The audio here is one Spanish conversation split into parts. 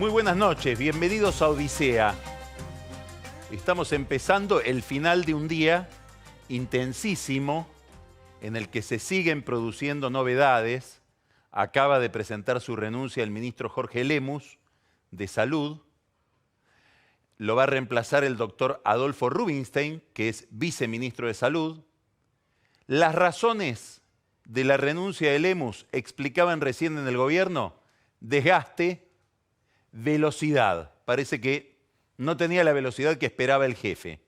Muy buenas noches, bienvenidos a Odisea. Estamos empezando el final de un día intensísimo en el que se siguen produciendo novedades. Acaba de presentar su renuncia el ministro Jorge Lemus, de Salud. Lo va a reemplazar el doctor Adolfo Rubinstein, que es viceministro de Salud. Las razones de la renuncia de Lemus explicaban recién en el gobierno: desgaste, velocidad. Parece que no tenía la velocidad que esperaba el jefe.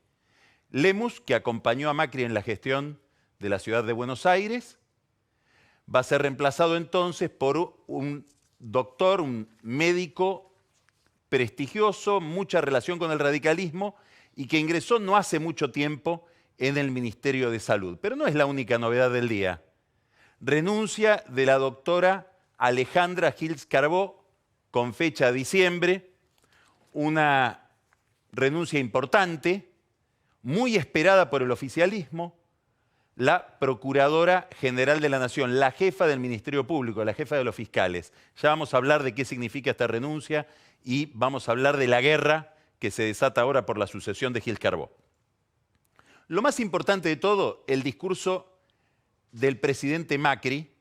Lemus, que acompañó a Macri en la gestión de la ciudad de Buenos Aires, va a ser reemplazado entonces por un doctor, un médico prestigioso, mucha relación con el radicalismo y que ingresó no hace mucho tiempo en el Ministerio de Salud. Pero no es la única novedad del día. Renuncia de la doctora Alejandra Gils Carbó con fecha de diciembre, una renuncia importante, muy esperada por el oficialismo. La Procuradora General de la Nación, la jefa del Ministerio Público, la jefa de los fiscales. Ya vamos a hablar de qué significa esta renuncia y vamos a hablar de la guerra que se desata ahora por la sucesión de Gils Carbó. Lo más importante de todo, el discurso del presidente Macri,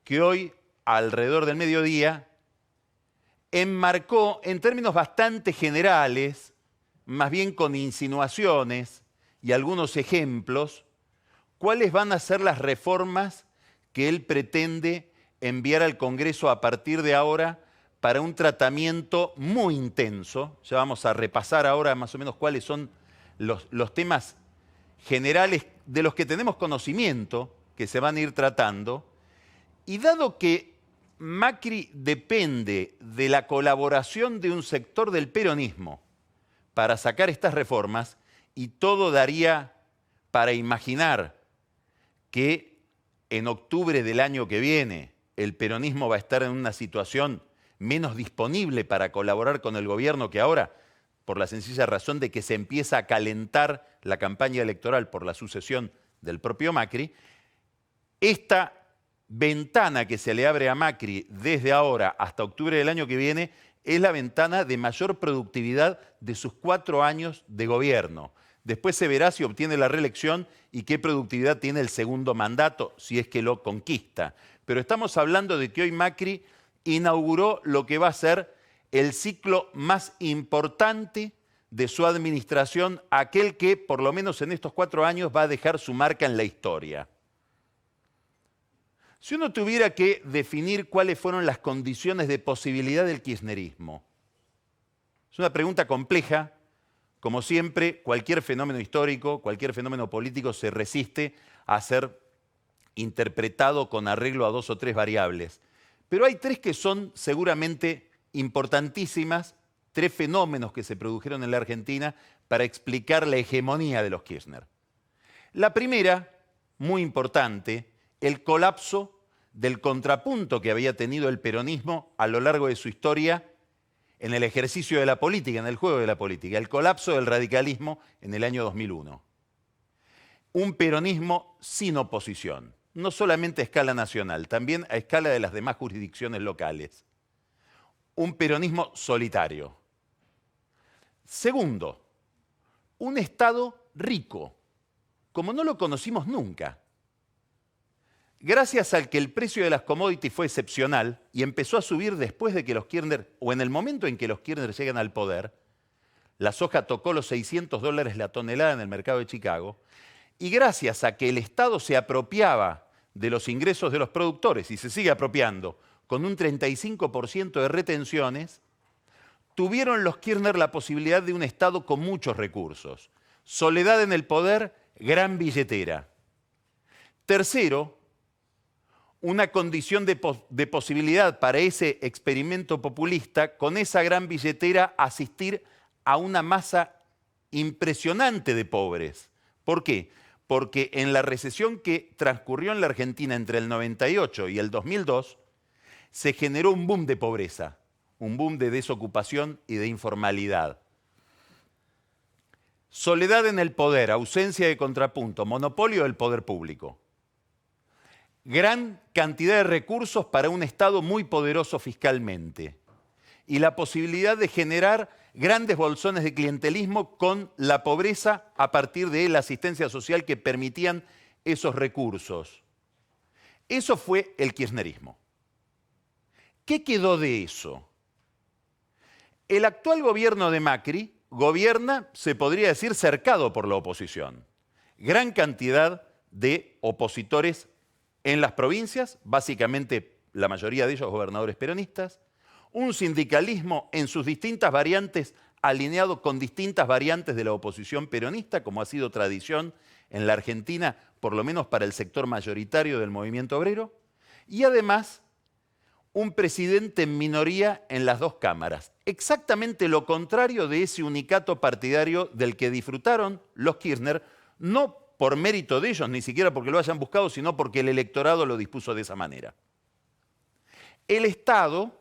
que hoy, alrededor del mediodía, enmarcó en términos bastante generales, más bien con insinuaciones y algunos ejemplos, cuáles van a ser las reformas que él pretende enviar al Congreso a partir de ahora para un tratamiento muy intenso. Ya vamos a repasar ahora más o menos cuáles son los temas generales de los que tenemos conocimiento que se van a ir tratando. Y dado que Macri depende de la colaboración de un sector del peronismo para sacar estas reformas, y todo daría para imaginar que en octubre del año que viene el peronismo va a estar en una situación menos disponible para colaborar con el gobierno que ahora, por la sencilla razón de que se empieza a calentar la campaña electoral por la sucesión del propio Macri, esta ventana que se le abre a Macri desde ahora hasta octubre del año que viene es la ventana de mayor productividad de sus 4 años de gobierno. Después se verá si obtiene la reelección y qué productividad tiene el segundo mandato, si es que lo conquista. Pero estamos hablando de que hoy Macri inauguró lo que va a ser el ciclo más importante de su administración, aquel que, por lo menos en estos 4 años, va a dejar su marca en la historia. Si uno tuviera que definir cuáles fueron las condiciones de posibilidad del kirchnerismo, es una pregunta compleja. Como siempre, cualquier fenómeno histórico, cualquier fenómeno político se resiste a ser interpretado con arreglo a 2 o 3 variables. Pero hay 3 que son seguramente importantísimas, 3 fenómenos que se produjeron en la Argentina para explicar la hegemonía de los Kirchner. La primera, muy importante, el colapso del contrapunto que había tenido el peronismo a lo largo de su historia en el ejercicio de la política, en el juego de la política, el colapso del radicalismo en el año 2001. Un peronismo sin oposición, no solamente a escala nacional, también a escala de las demás jurisdicciones locales. Un peronismo solitario. Segundo, un Estado rico, como no lo conocimos nunca. Gracias al que el precio de las commodities fue excepcional y empezó a subir después de que los Kirchner, o en el momento en que los Kirchner llegan al poder, la soja tocó los $600 la tonelada en el mercado de Chicago, y gracias a que el Estado se apropiaba de los ingresos de los productores y se sigue apropiando con un 35% de retenciones, tuvieron los Kirchner la posibilidad de un Estado con muchos recursos. Soledad en el poder, gran billetera. Tercero, una condición de posibilidad para ese experimento populista, con esa gran billetera, asistir a una masa impresionante de pobres. ¿Por qué? Porque en la recesión que transcurrió en la Argentina entre el 98 y el 2002, se generó un boom de pobreza, un boom de desocupación y de informalidad. Soledad en el poder, ausencia de contrapunto, monopolio del poder público. Gran cantidad de recursos para un Estado muy poderoso fiscalmente. y la posibilidad de generar grandes bolsones de clientelismo con la pobreza a partir de la asistencia social que permitían esos recursos. Eso fue el kirchnerismo. ¿Qué quedó de eso? El actual gobierno de Macri gobierna, se podría decir, cercado por la oposición. Gran cantidad de opositores en las provincias, básicamente la mayoría de ellos gobernadores peronistas, un sindicalismo en sus distintas variantes alineado con distintas variantes de la oposición peronista, como ha sido tradición en la Argentina, por lo menos para el sector mayoritario del movimiento obrero, y además un presidente en minoría en las dos cámaras. Exactamente lo contrario de ese unicato partidario del que disfrutaron los Kirchner, no por mérito de ellos, ni siquiera porque lo hayan buscado, sino porque el electorado lo dispuso de esa manera. El Estado,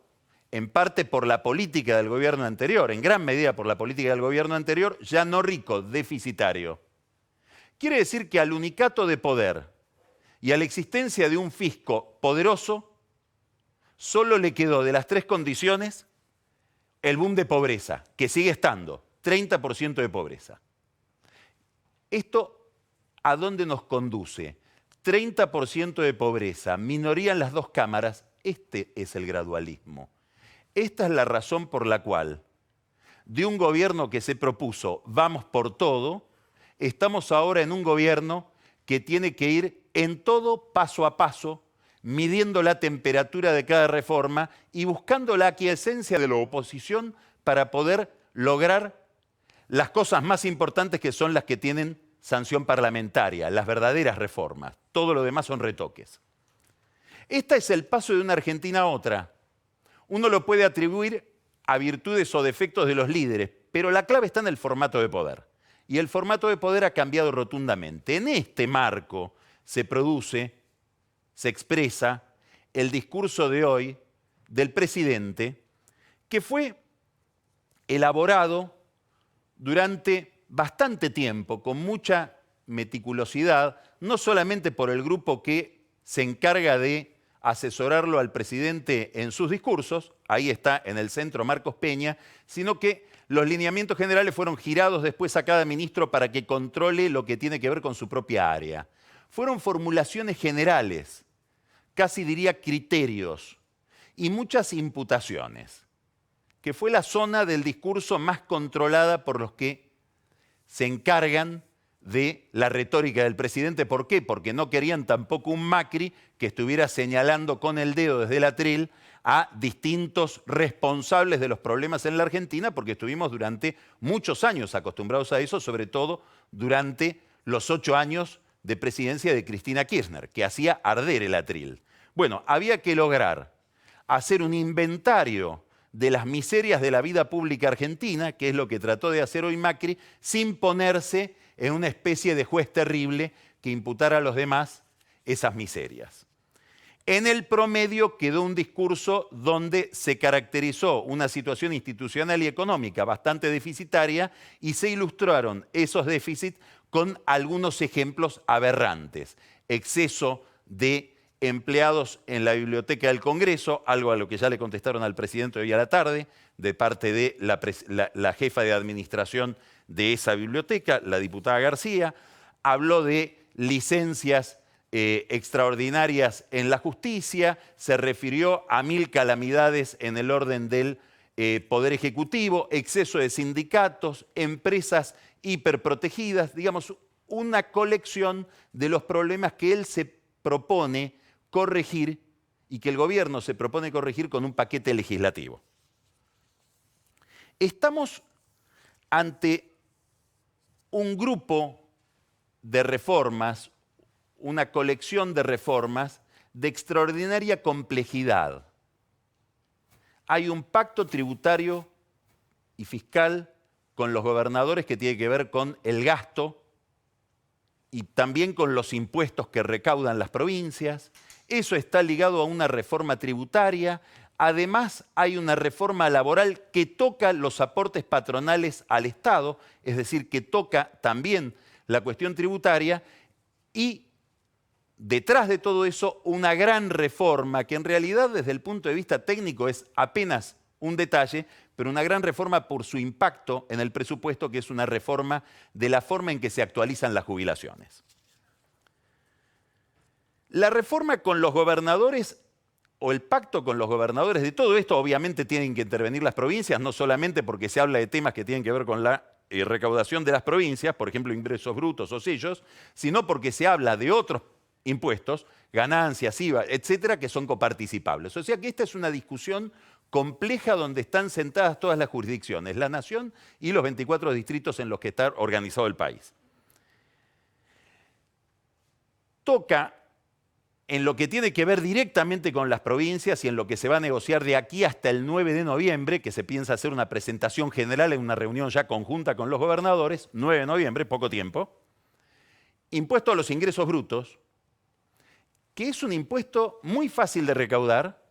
en parte por la política del gobierno anterior, en gran medida por la política del gobierno anterior, ya no rico, deficitario. Quiere decir que al unicato de poder y a la existencia de un fisco poderoso, solo le quedó de las tres condiciones el boom de pobreza, que sigue estando, 30% de pobreza. ¿Esto a dónde nos conduce? 30% de pobreza, minoría en las dos cámaras, este es el gradualismo. Esta es la razón por la cual, de un gobierno que se propuso vamos por todo, estamos ahora en un gobierno que tiene que ir en todo paso a paso, midiendo la temperatura de cada reforma y buscando la aquiescencia de la oposición para poder lograr las cosas más importantes que son las que tienen sanción parlamentaria, las verdaderas reformas. Todo lo demás son retoques. Este es el paso de una Argentina a otra. Uno lo puede atribuir a virtudes o defectos de los líderes, pero la clave está en el formato de poder. Y el formato de poder ha cambiado rotundamente. En este marco se produce, se expresa el discurso de hoy del presidente, que fue elaborado durante bastante tiempo, con mucha meticulosidad, no solamente por el grupo que se encarga de asesorarlo al presidente en sus discursos, ahí está en el centro Marcos Peña, sino que los lineamientos generales fueron girados después a cada ministro para que controle lo que tiene que ver con su propia área. Fueron formulaciones generales, casi diría criterios, y muchas imputaciones, que fue la zona del discurso más controlada por los que se encargan de la retórica del presidente. ¿Por qué? Porque no querían tampoco un Macri que estuviera señalando con el dedo desde el atril a distintos responsables de los problemas en la Argentina, porque estuvimos durante muchos años acostumbrados a eso, sobre todo durante los 8 años de presidencia de Cristina Kirchner, que hacía arder el atril. Bueno, había que lograr hacer un inventario de las miserias de la vida pública argentina, que es lo que trató de hacer hoy Macri, sin ponerse en una especie de juez terrible que imputara a los demás esas miserias. En el promedio quedó un discurso donde se caracterizó una situación institucional y económica bastante deficitaria y se ilustraron esos déficits con algunos ejemplos aberrantes. Exceso de empleados en la biblioteca del Congreso, algo a lo que ya le contestaron al presidente hoy a la tarde, de parte de la jefa de administración de esa biblioteca, la diputada García. Habló de licencias extraordinarias en la justicia, se refirió a 1000 calamidades en el orden del Poder Ejecutivo, exceso de sindicatos, empresas hiperprotegidas, digamos, una colección de los problemas que él se propone corregir y que el gobierno se propone corregir con un paquete legislativo. Estamos ante un grupo de reformas, una colección de reformas de extraordinaria complejidad. Hay un pacto tributario y fiscal con los gobernadores que tiene que ver con el gasto y también con los impuestos que recaudan las provincias. Eso está ligado a una reforma tributaria. Además, hay una reforma laboral que toca los aportes patronales al Estado, es decir, que toca también la cuestión tributaria, y detrás de todo eso una gran reforma que en realidad desde el punto de vista técnico es apenas un detalle, pero una gran reforma por su impacto en el presupuesto, que es una reforma de la forma en que se actualizan las jubilaciones. La reforma con los gobernadores o el pacto con los gobernadores, de todo esto obviamente tienen que intervenir las provincias, no solamente porque se habla de temas que tienen que ver con la recaudación de las provincias, por ejemplo, ingresos brutos o sellos, sino porque se habla de otros impuestos, ganancias, IVA, etcétera, que son coparticipables. O sea que esta es una discusión compleja donde están sentadas todas las jurisdicciones, la nación y los 24 distritos en los que está organizado el país. Toca en lo que tiene que ver directamente con las provincias y en lo que se va a negociar de aquí hasta el 9 de noviembre, que se piensa hacer una presentación general en una reunión ya conjunta con los gobernadores, 9 de noviembre, poco tiempo, impuesto a los ingresos brutos, que es un impuesto muy fácil de recaudar,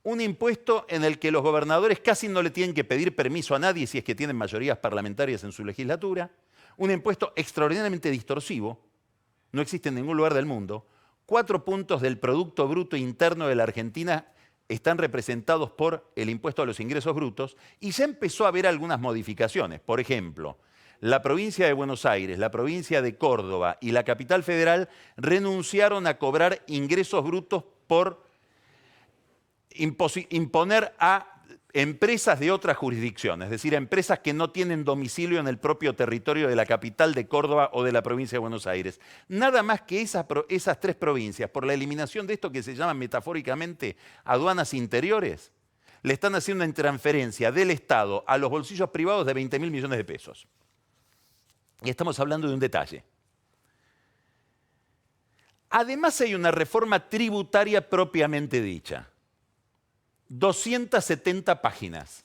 un impuesto en el que los gobernadores casi no le tienen que pedir permiso a nadie si es que tienen mayorías parlamentarias en su legislatura, un impuesto extraordinariamente distorsivo, no existe en ningún lugar del mundo. 4 puntos del Producto Bruto Interno de la Argentina están representados por el impuesto a los ingresos brutos y ya empezó a haber algunas modificaciones. Por ejemplo, la provincia de Buenos Aires, la provincia de Córdoba y la capital federal renunciaron a cobrar ingresos brutos por imponer a empresas de otras jurisdicciones, es decir, a empresas que no tienen domicilio en el propio territorio de la capital de Córdoba o de la provincia de Buenos Aires. Nada más que esas 3 provincias, por la eliminación de esto que se llama metafóricamente aduanas interiores, le están haciendo una transferencia del Estado a los bolsillos privados de 20.000 millones de pesos. Y estamos hablando de un detalle. Además hay una reforma tributaria propiamente dicha. 270 páginas.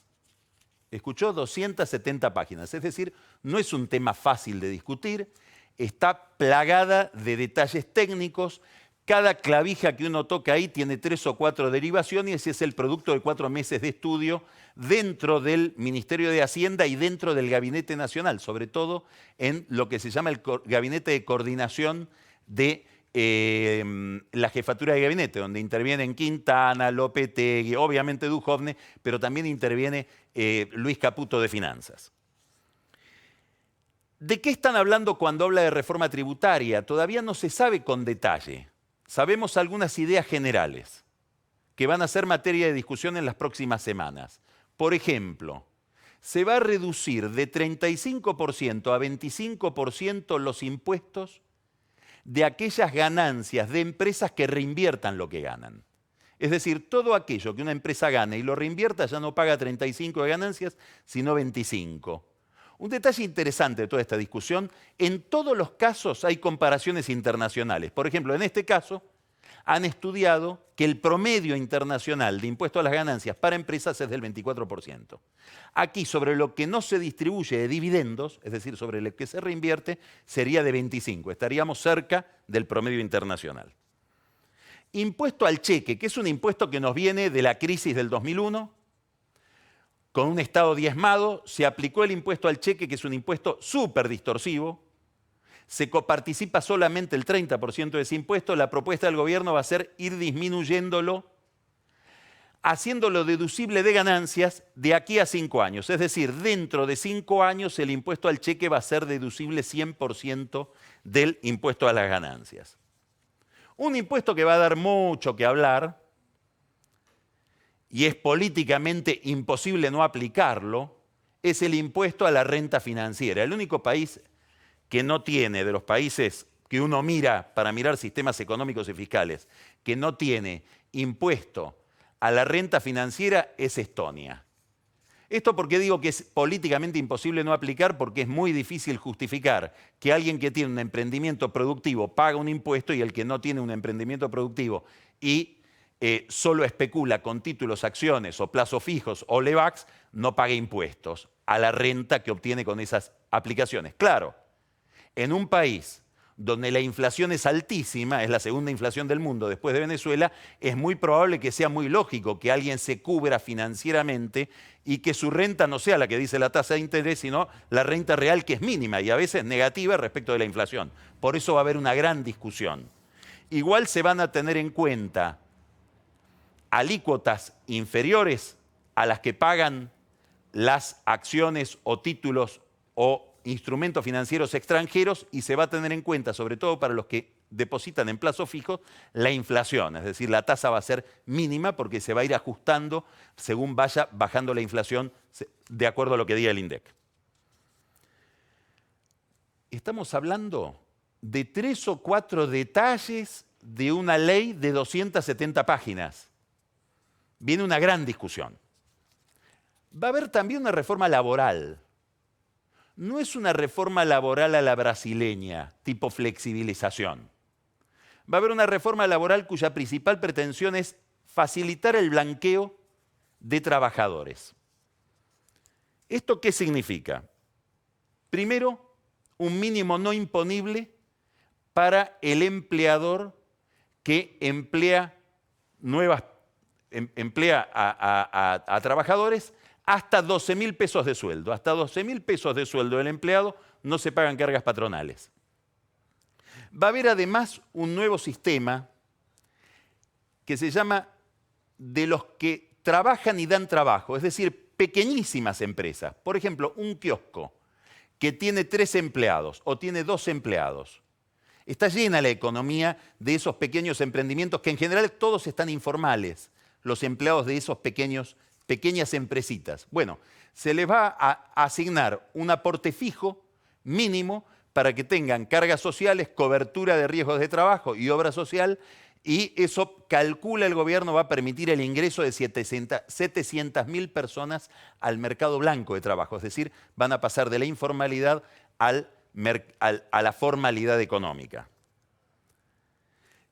¿Escuchó? 270 páginas. Es decir, no es un tema fácil de discutir, está plagada de detalles técnicos. Cada clavija que uno toca ahí tiene 3 o 4 derivaciones y ese es el producto de 4 meses de estudio dentro del Ministerio de Hacienda y dentro del Gabinete Nacional, sobre todo en lo que se llama el Gabinete de Coordinación de la jefatura de gabinete, donde intervienen Quintana, Lopetegui, obviamente Duhovne, pero también interviene Luis Caputo de Finanzas. ¿De qué están hablando cuando habla de reforma tributaria? Todavía no se sabe con detalle. Sabemos algunas ideas generales que van a ser materia de discusión en las próximas semanas. Por ejemplo, se va a reducir de 35% a 25% los impuestos de aquellas ganancias de empresas que reinviertan lo que ganan. Es decir, todo aquello que una empresa gane y lo reinvierta ya no paga 35 de ganancias, sino 25. Un detalle interesante de toda esta discusión, en todos los casos hay comparaciones internacionales. Por ejemplo, en este caso, han estudiado que el promedio internacional de impuesto a las ganancias para empresas es del 24%. Aquí, sobre lo que no se distribuye de dividendos, es decir, sobre lo que se reinvierte, sería de 25%. Estaríamos cerca del promedio internacional. Impuesto al cheque, que es un impuesto que nos viene de la crisis del 2001. Con un Estado diezmado, se aplicó el impuesto al cheque, que es un impuesto súper distorsivo. Se coparticipa solamente el 30% de ese impuesto. La propuesta del gobierno va a ser ir disminuyéndolo, haciéndolo deducible de ganancias de aquí a 5 años. Es decir, dentro de 5 años el impuesto al cheque va a ser deducible 100% del impuesto a las ganancias. Un impuesto que va a dar mucho que hablar y es políticamente imposible no aplicarlo, es el impuesto a la renta financiera. El único país que no tiene, de los países que uno mira para mirar sistemas económicos y fiscales, que no tiene impuesto a la renta financiera es Estonia. Esto porque digo que es políticamente imposible no aplicar, porque es muy difícil justificar que alguien que tiene un emprendimiento productivo paga un impuesto y el que no tiene un emprendimiento productivo y solo especula con títulos, acciones o plazos fijos o LEVAX, no paga impuestos a la renta que obtiene con esas aplicaciones. Claro, en un país donde la inflación es altísima, es la segunda inflación del mundo después de Venezuela, es muy probable que sea muy lógico que alguien se cubra financieramente y que su renta no sea la que dice la tasa de interés, sino la renta real, que es mínima y a veces negativa respecto de la inflación. Por eso va a haber una gran discusión. Igual se van a tener en cuenta alícuotas inferiores a las que pagan las acciones o títulos o instrumentos financieros extranjeros y se va a tener en cuenta, sobre todo para los que depositan en plazo fijo, la inflación. Es decir, la tasa va a ser mínima porque se va a ir ajustando según vaya bajando la inflación de acuerdo a lo que diga el INDEC. Estamos hablando de 3 o 4 detalles de una ley de 270 páginas. Viene una gran discusión. Va a haber también una reforma laboral. No es una reforma laboral a la brasileña, tipo flexibilización. Va a haber una reforma laboral cuya principal pretensión es facilitar el blanqueo de trabajadores. ¿Esto qué significa? Primero, un mínimo no imponible para el empleador que emplea a trabajadores hasta 12.000 pesos de sueldo. Hasta 12.000 pesos de sueldo del empleado no se pagan cargas patronales. Va a haber además un nuevo sistema que se llama de los que trabajan y dan trabajo, es decir, pequeñísimas empresas. Por ejemplo, un kiosco que tiene 3 empleados o tiene 2 empleados. Está llena la economía de esos pequeños emprendimientos que en general todos están informales, los empleados de esos pequeñas empresitas. Bueno, se les va a asignar un aporte fijo mínimo para que tengan cargas sociales, cobertura de riesgos de trabajo y obra social, y eso calcula el gobierno va a permitir el ingreso de 700.000 personas al mercado blanco de trabajo, es decir, van a pasar de la informalidad a la formalidad económica.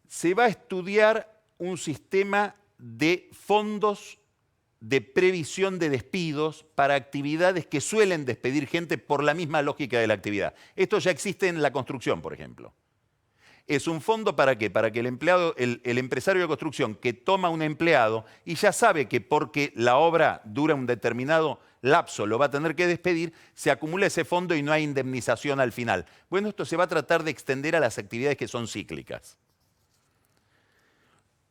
Se va a estudiar un sistema de fondos de previsión de despidos para actividades que suelen despedir gente por la misma lógica de la actividad. Esto ya existe en la construcción, por ejemplo. Es un fondo ¿para qué? Para que el empresario de construcción que toma un empleado y ya sabe que porque la obra dura un determinado lapso lo va a tener que despedir, se acumula ese fondo y no hay indemnización al final. Bueno, esto se va a tratar de extender a las actividades que son cíclicas.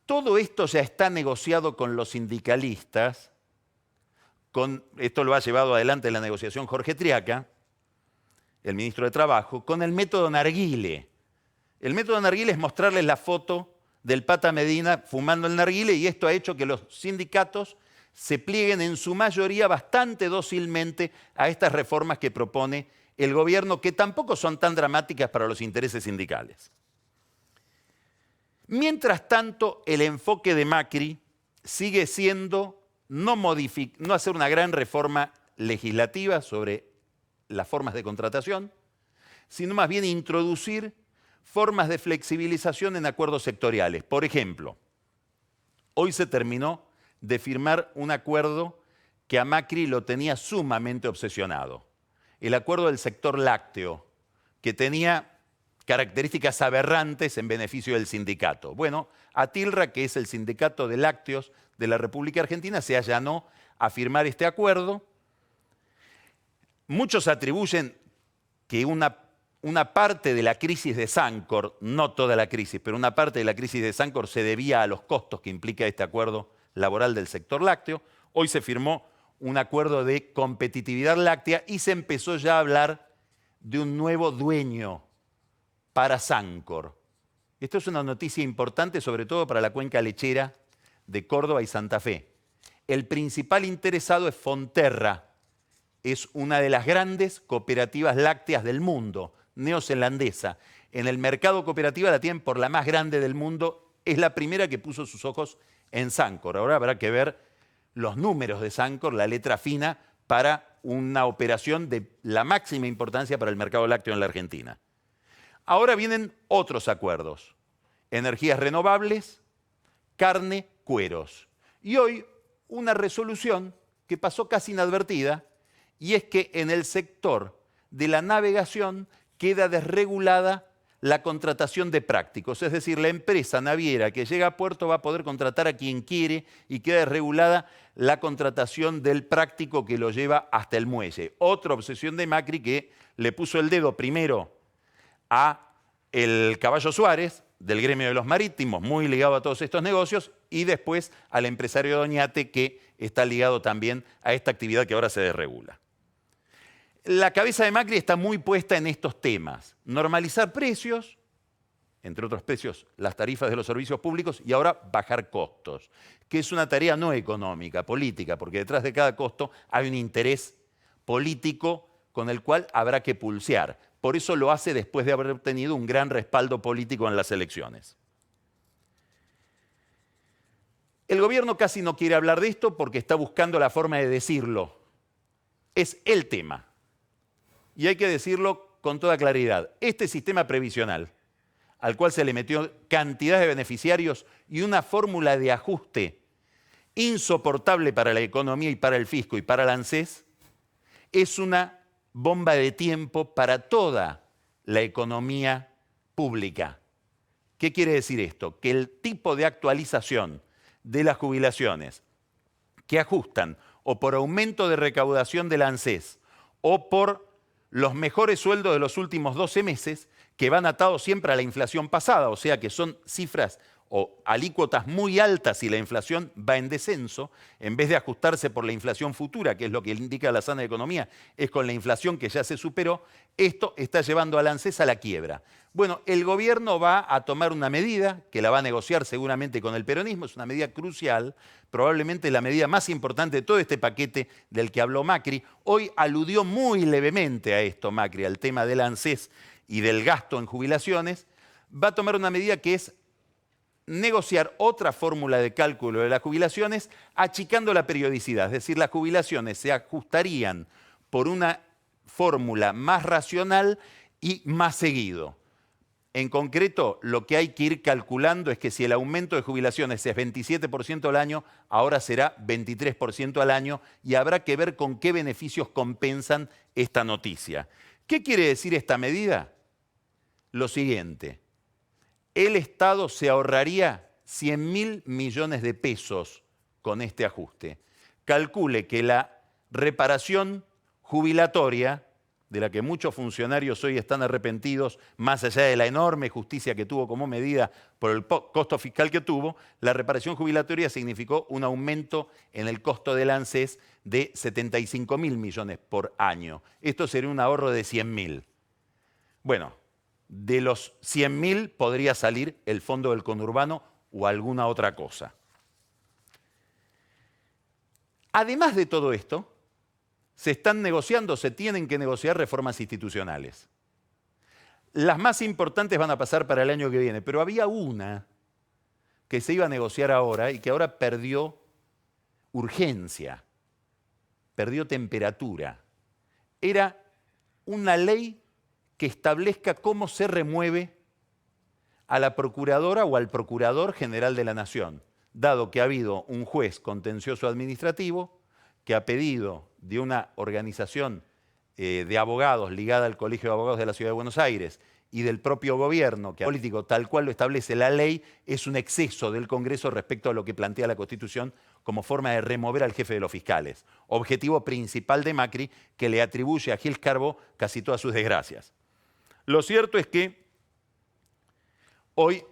Todo esto ya está negociado con los sindicalistas, esto lo ha llevado adelante en la negociación Jorge Triaca, el ministro de Trabajo, con el método narguile. El método narguile es mostrarles la foto del Pata Medina fumando el narguile y esto ha hecho que los sindicatos se plieguen en su mayoría bastante dócilmente a estas reformas que propone el gobierno, que tampoco son tan dramáticas para los intereses sindicales. Mientras tanto, el enfoque de Macri sigue siendo no hacer una gran reforma legislativa sobre las formas de contratación, sino más bien introducir formas de flexibilización en acuerdos sectoriales. Por ejemplo, hoy se terminó de firmar un acuerdo que a Macri lo tenía sumamente obsesionado. El acuerdo del sector lácteo, que tenía características aberrantes en beneficio del sindicato. Bueno, Atilra, que es el sindicato de lácteos de la República Argentina, se allanó a firmar este acuerdo. Muchos atribuyen que una parte de la crisis de Sancor, no toda la crisis, pero una parte de la crisis de Sancor se debía a los costos que implica este acuerdo laboral del sector lácteo. Hoy se firmó un acuerdo de competitividad láctea y se empezó ya a hablar de un nuevo dueño para Sancor. Esto es una noticia importante, sobre todo para la cuenca lechera de Córdoba y Santa Fe. El principal interesado es Fonterra. Es una de las grandes cooperativas lácteas del mundo, neozelandesa. En el mercado cooperativo la tienen por la más grande del mundo. Es la primera que puso sus ojos en Sancor. Ahora habrá que ver los números de Sancor, la letra fina, para una operación de la máxima importancia para el mercado lácteo en la Argentina. Ahora vienen otros acuerdos. Energías renovables, carne, cueros. Y hoy una resolución que pasó casi inadvertida, y es que en el sector de la navegación queda desregulada la contratación de prácticos. Es decir, la empresa naviera que llega a puerto va a poder contratar a quien quiere y queda desregulada la contratación del práctico que lo lleva hasta el muelle. Otra obsesión de Macri, que le puso el dedo primero a el Caballo Suárez, del gremio de los marítimos, muy ligado a todos estos negocios, y después al empresario Doñate, que está ligado también a esta actividad que ahora se desregula. La cabeza de Macri está muy puesta en estos temas. Normalizar precios, entre otros precios, las tarifas de los servicios públicos, y ahora bajar costos, que es una tarea no económica, política, porque detrás de cada costo hay un interés político con el cual habrá que pulsear. Por eso lo hace después de haber obtenido un gran respaldo político en las elecciones. El gobierno casi no quiere hablar de esto porque está buscando la forma de decirlo. Es el tema. Y hay que decirlo con toda claridad. Este sistema previsional, al cual se le metió cantidad de beneficiarios y una fórmula de ajuste insoportable para la economía y para el fisco y para la ANSES, es una bomba de tiempo para toda la economía pública. ¿Qué quiere decir esto? Que el tipo de actualización de las jubilaciones que ajustan o por aumento de recaudación de la ANSES o por los mejores sueldos de los últimos 12 meses, que van atados siempre a la inflación pasada, o sea que son cifras o alícuotas muy altas y la inflación va en descenso, en vez de ajustarse por la inflación futura, que es lo que indica la sana economía, es con la inflación que ya se superó, esto está llevando a la ANSES a la quiebra. Bueno, el gobierno va a tomar una medida, que la va a negociar seguramente con el peronismo, es una medida crucial, probablemente la medida más importante de todo este paquete del que habló Macri. Hoy aludió muy levemente a esto Macri, al tema del ANSES y del gasto en jubilaciones. Va a tomar una medida que es negociar otra fórmula de cálculo de las jubilaciones achicando la periodicidad, es decir, las jubilaciones se ajustarían por una fórmula más racional y más seguido. En concreto, lo que hay que ir calculando es que si el aumento de jubilaciones es 27% al año, ahora será 23% al año y habrá que ver con qué beneficios compensan esta noticia. ¿Qué quiere decir esta medida? Lo siguiente. El Estado se ahorraría 100.000 millones de pesos con este ajuste. Calcule que la reparación jubilatoria, de la que muchos funcionarios hoy están arrepentidos, más allá de la enorme justicia que tuvo como medida por el costo fiscal que tuvo, la reparación jubilatoria significó un aumento en el costo del ANSES de 75.000 millones por año. Esto sería un ahorro de 100.000. Bueno, de los 100.000 podría salir el fondo del conurbano o alguna otra cosa. Además de todo esto, se tienen que negociar reformas institucionales. Las más importantes van a pasar para el año que viene, pero había una que se iba a negociar ahora y que ahora perdió urgencia, perdió temperatura. Era una ley que establezca cómo se remueve a la procuradora o al procurador general de la Nación, dado que ha habido un juez contencioso administrativo que a pedido de una organización de abogados ligada al Colegio de Abogados de la Ciudad de Buenos Aires y del propio gobierno, que político tal cual lo establece la ley, es un exceso del Congreso respecto a lo que plantea la Constitución como forma de remover al jefe de los fiscales, objetivo principal de Macri que le atribuye a Gil Carbó casi todas sus desgracias. Lo cierto es que hoy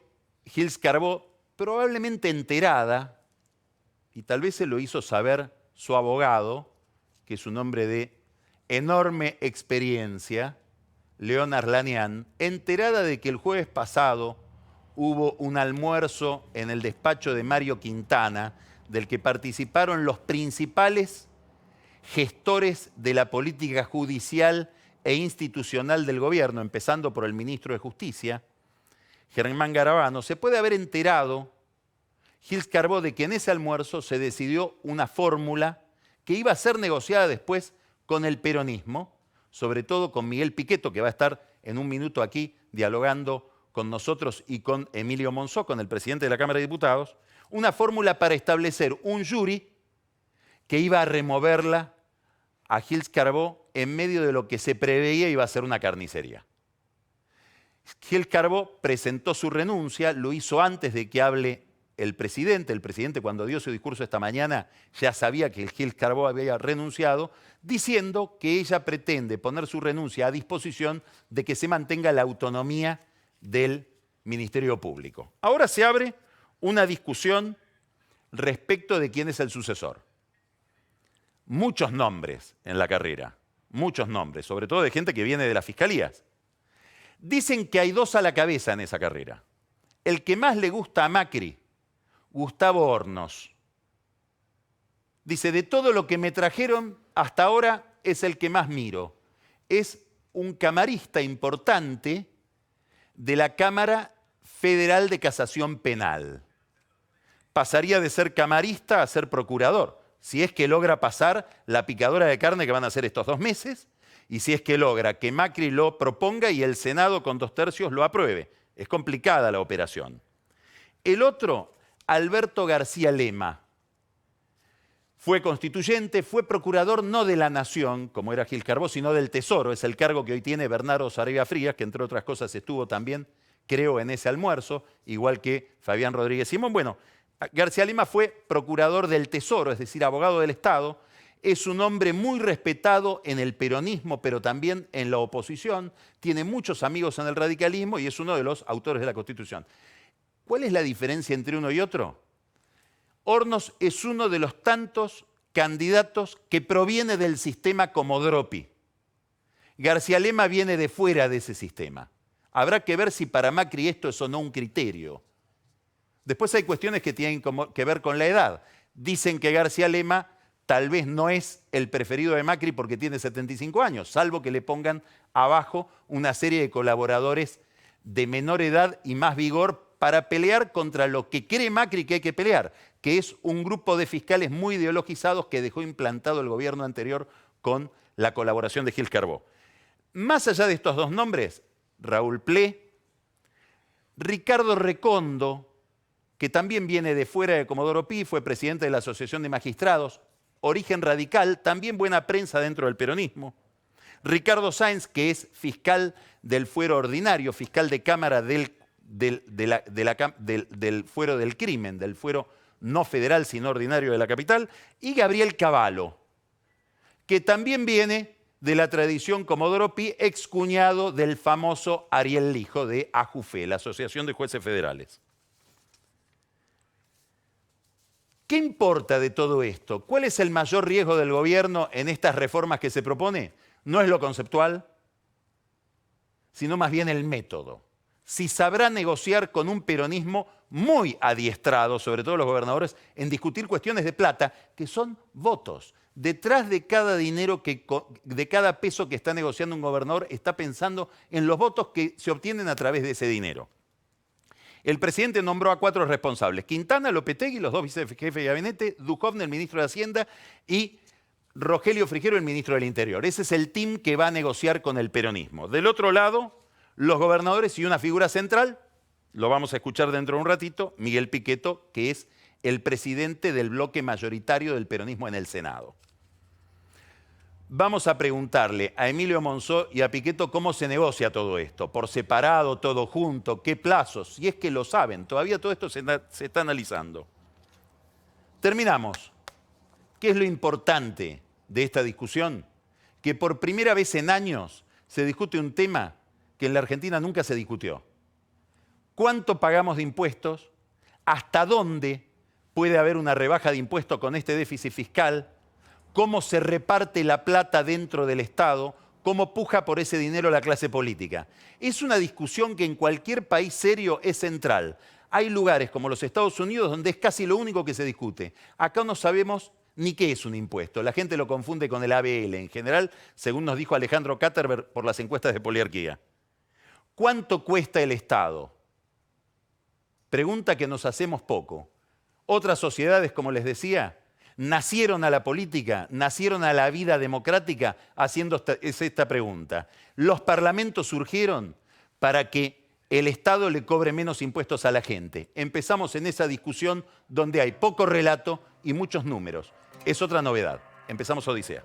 Gil Carbó, probablemente enterada, y tal vez se lo hizo saber su abogado, que es un hombre de enorme experiencia, León Arlanian, enterada de que el jueves pasado hubo un almuerzo en el despacho de Mario Quintana, del que participaron los principales gestores de la política judicial e institucional del gobierno, empezando por el ministro de Justicia, Germán Garabano, se puede haber enterado Gil Carbó de que en ese almuerzo se decidió una fórmula que iba a ser negociada después con el peronismo, sobre todo con Miguel Pichetto, que va a estar en un minuto aquí dialogando con nosotros y con Emilio Monzó, con el presidente de la Cámara de Diputados, una fórmula para establecer un jury que iba a removerla a Gil Carbó en medio de lo que se preveía iba a ser una carnicería. Gil Carbó presentó su renuncia, lo hizo antes de que hable el presidente. El presidente, cuando dio su discurso esta mañana, ya sabía que Gil Carbó había renunciado, diciendo que ella pretende poner su renuncia a disposición de que se mantenga la autonomía del Ministerio Público. Ahora se abre una discusión respecto de quién es el sucesor. muchos nombres en la carrera, muchos nombres, sobre todo de gente que viene de las fiscalías. Dicen que hay dos a la cabeza en esa carrera. El que más le gusta a Macri, Gustavo Hornos. Dice, de todo lo que me trajeron hasta ahora es el que más miro. Es un camarista importante de la Cámara Federal de Casación Penal. Pasaría de ser camarista a ser procurador, si es que logra pasar la picadora de carne que van a hacer estos 2 meses, y si es que logra que Macri lo proponga y el Senado con 2/3 lo apruebe. Es complicada la operación. El otro, Alberto García Lema. Fue constituyente, fue procurador no de la Nación, como era Gil Carbó, sino del Tesoro. Es el cargo que hoy tiene Bernardo Sarabia Frías, que entre otras cosas estuvo también, creo, en ese almuerzo, igual que Fabián Rodríguez Simón. Bueno, García Lema fue procurador del Tesoro, es decir, abogado del Estado. Es un hombre muy respetado en el peronismo, pero también en la oposición. Tiene muchos amigos en el radicalismo y es uno de los autores de la Constitución. ¿Cuál es la diferencia entre uno y otro? Hornos es uno de los tantos candidatos que proviene del sistema Comodropi. García Lema viene de fuera de ese sistema. Habrá que ver si para Macri esto es o no un criterio. Después hay cuestiones que tienen que ver con la edad. Dicen que García Lema tal vez no es el preferido de Macri porque tiene 75 años, salvo que le pongan abajo una serie de colaboradores de menor edad y más vigor para pelear contra lo que cree Macri que hay que pelear, que es un grupo de fiscales muy ideologizados que dejó implantado el gobierno anterior con la colaboración de Gil Carbó. Más allá de estos 2 nombres, Raúl Ple, Ricardo Recondo, que también viene de fuera de Comodoro Pi, fue presidente de la Asociación de Magistrados, origen radical, también buena prensa dentro del peronismo. Ricardo Sáenz, que es fiscal del fuero ordinario, fiscal de Cámara del fuero del crimen, del fuero no federal sino ordinario de la capital, y Gabriel Cavallo, que también viene de la tradición Comodoro Pi, excuñado del famoso Ariel Lijo de AJUFE, la Asociación de Jueces Federales. ¿Qué importa de todo esto? ¿Cuál es el mayor riesgo del gobierno en estas reformas que se propone? No es lo conceptual, sino más bien el método. Si sabrá negociar con un peronismo muy adiestrado, sobre todo los gobernadores, en discutir cuestiones de plata, que son votos. Detrás de cada dinero, de cada peso que está negociando un gobernador, está pensando en los votos que se obtienen a través de ese dinero. El presidente nombró a 4 responsables: Quintana, Lopetegui, los 2 vicejefes de gabinete, Duhovne, el ministro de Hacienda, y Rogelio Frigerio, el ministro del Interior. Ese es el team que va a negociar con el peronismo. Del otro lado, los gobernadores y una figura central, lo vamos a escuchar dentro de un ratito, Miguel Pichetto, que es el presidente del bloque mayoritario del peronismo en el Senado. Vamos a preguntarle a Emilio Monzó y a Pichetto cómo se negocia todo esto, por separado, todo junto, qué plazos, si es que lo saben, todavía todo esto se está analizando. Terminamos. ¿Qué es lo importante de esta discusión? Que por primera vez en años se discute un tema que en la Argentina nunca se discutió. ¿Cuánto pagamos de impuestos? ¿Hasta dónde puede haber una rebaja de impuestos con este déficit fiscal? ¿Cómo se reparte la plata dentro del Estado? ¿Cómo puja por ese dinero la clase política? Es una discusión que en cualquier país serio es central. Hay lugares como los Estados Unidos donde es casi lo único que se discute. Acá no sabemos ni qué es un impuesto. La gente lo confunde con el ABL en general, según nos dijo Alejandro Katterberg por las encuestas de Poliarquía. ¿Cuánto cuesta el Estado? Pregunta que nos hacemos poco. Otras sociedades, como les decía, nacieron a la política, nacieron a la vida democrática haciendo esta pregunta. Los parlamentos surgieron para que el Estado le cobre menos impuestos a la gente. Empezamos en esa discusión donde hay poco relato y muchos números. Es otra novedad. Empezamos Odisea.